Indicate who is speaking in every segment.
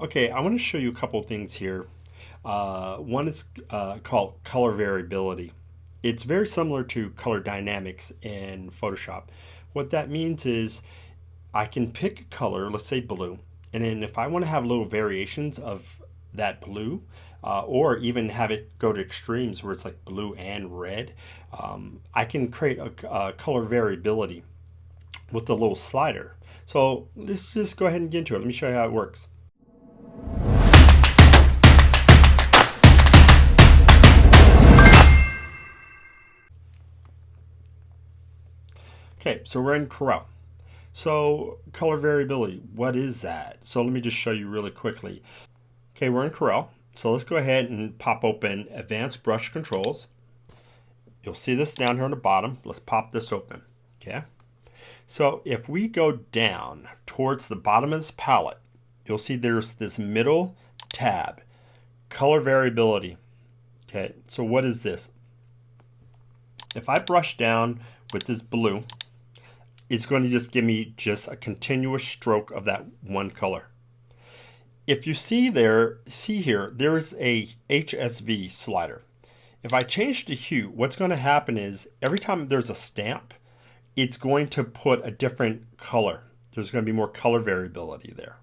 Speaker 1: Okay, I want to show you a couple of things here. One is called color variability. It's very similar to color dynamics in Photoshop. What that means is I can pick a color, let's say blue, and then if I want to have little variations of that blue, or even have it go to extremes where it's like blue and red, I can create a color variability with a little slider. So let's just go ahead and get into it. Let me show you how it works. Okay, so we're in Corel. So color variability, what is that? So let me just show you really quickly. Okay, we're in Corel. So let's go ahead and pop open Advanced Brush Controls. You'll see this down here on the bottom. Let's pop this open. Okay. So if we go down towards the bottom of this palette, you'll see there's this middle tab, Color Variability. Okay, so what is this? If I brush down with this blue, it's going to just give me just a continuous stroke of that one color. If you see here, there is a HSV slider. If I change the hue, what's going to happen is every time there's a stamp, it's going to put a different color. There's going to be more color variability there.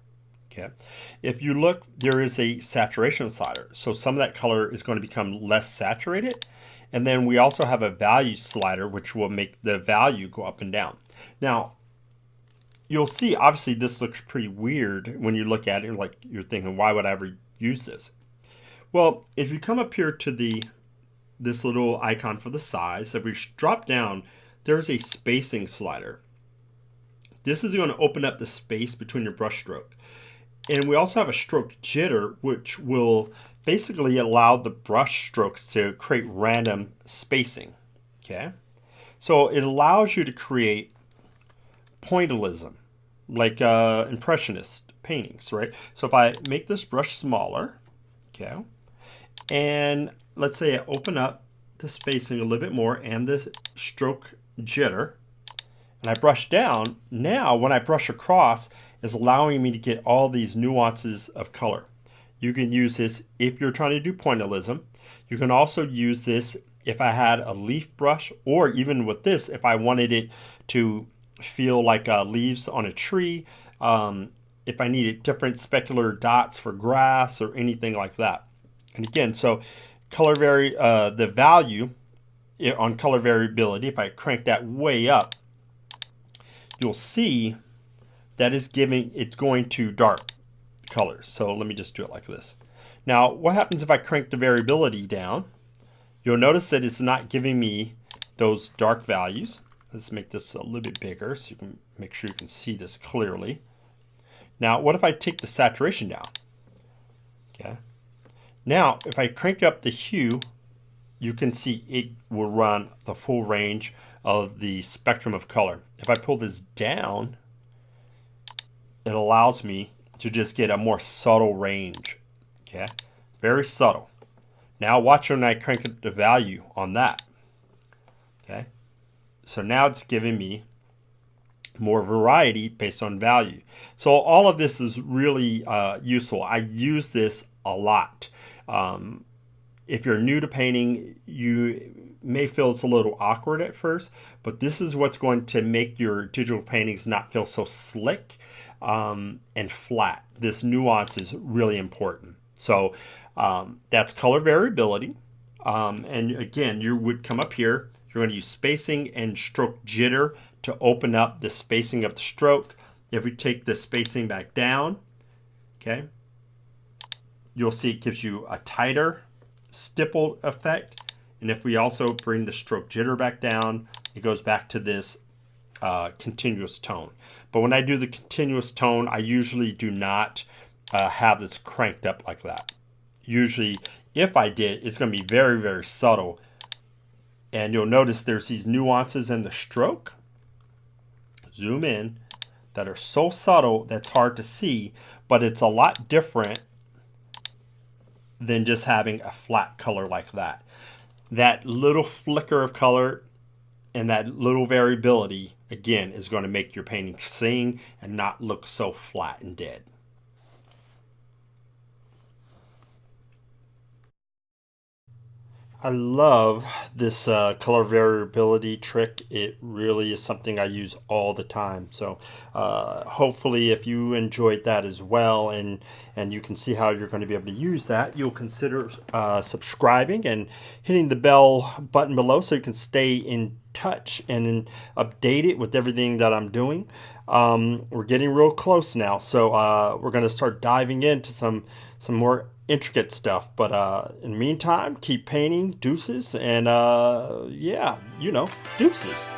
Speaker 1: Okay. If you look, there is a saturation slider. So some of that color is going to become less saturated. And then we also have a value slider, which will make the value go up and down. Now, you'll see, obviously, this looks pretty weird when you look at it. Like you're thinking, why would I ever use this? Well, if you come up here to this little icon for the size, if we drop down, there's a spacing slider. This is going to open up the space between your brush stroke. And we also have a stroke jitter, which will basically allow the brush strokes to create random spacing. Okay, so it allows you to create pointillism, like impressionist paintings, right? So if I make this brush smaller, okay, and let's say I open up the spacing a little bit more and the stroke jitter, and I brush down, now when I brush across, is allowing me to get all these nuances of color. You can use this if you're trying to do pointillism. You can also use this if I had a leaf brush, or even with this, if I wanted it to feel like leaves on a tree, if I needed different specular dots for grass or anything like that. And again, so the value on color variability, if I crank that way up, you'll see that is it's going to dark colors. So let me just do it like this. Now, what happens if I crank the variability down? You'll notice that it's not giving me those dark values. Let's make this a little bit bigger so you can make sure you can see this clearly. Now, what if I take the saturation down? Okay. Now, if I crank up the hue, you can see it will run the full range of the spectrum of color. If I pull this down, it allows me to just get a more subtle range. Okay, very subtle. Now watch when I crank up the value on that. Okay, so now it's giving me more variety based on value. So all of this is really useful. I use this a lot. If you're new to painting, you may feel it's a little awkward at first, but this is what's going to make your digital paintings not feel so slick and flat. This nuance is really important. So that's color variability. And again, you would come up here, you're going to use spacing and stroke jitter to open up the spacing of the stroke. If we take the spacing back down, okay, you'll see it gives you a tighter stippled effect. And if we also bring the stroke jitter back down, it goes back to this continuous tone. But when I do the continuous tone, I usually do not have this cranked up like that. Usually, if I did, it's going to be very, very subtle. And you'll notice there's these nuances in the stroke. Zoom in, that are so subtle that's hard to see, but it's a lot different than just having a flat color like that. That little flicker of color and that little variability, again, is going to make your painting sing and not look so flat and dead. I love this color variability trick. It really is something I use all the time. So hopefully if you enjoyed that as well, and you can see how you're going to be able to use that, you'll consider subscribing and hitting the bell button below so you can stay in touch and updated with everything that I'm doing. We're getting real close now, so we're going to start diving into some more intricate stuff. But in the meantime, keep painting, deuces, and yeah, you know, deuces.